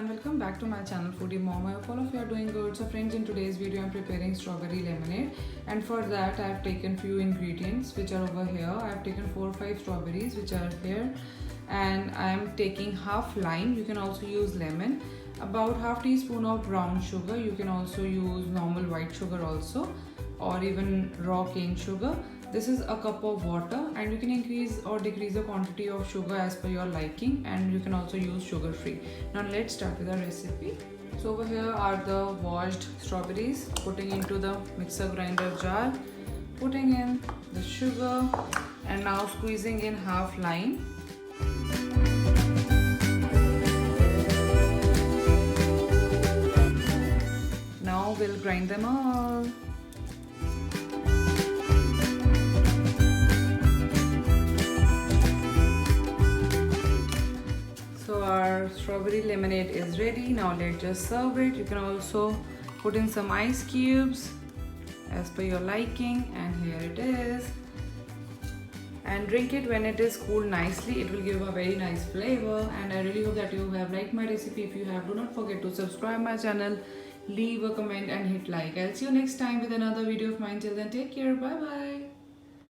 and welcome back to my channel FoodyMomm. I hope all of you are doing good. So friends, in today's video I'm preparing strawberry lemonade, and for that I have taken few ingredients which are over here. I have taken 4 or 5 strawberries which are here, and I am taking half lime. You can also use lemon, about half teaspoon of brown sugar. You can also use normal white sugar also, or even raw cane sugar. This is a cup of water, and you can increase or decrease the quantity of sugar as per your liking, and you can also use sugar free. Now let's start with our recipe. So over here are the washed strawberries, putting into the mixer grinder jar, putting in the sugar, and now squeezing in half lime. Now we'll grind them all. So our strawberry lemonade is ready. Now let's just serve it. You can also put in some ice cubes as per your liking, and here it is. And drink it when it is cooled nicely. It will give a very nice flavor, and I really hope that you have liked my recipe. If you have, do not forget to subscribe my channel, leave a comment and hit like. I'll see you next time with another video of mine. Till then, take care. Bye bye.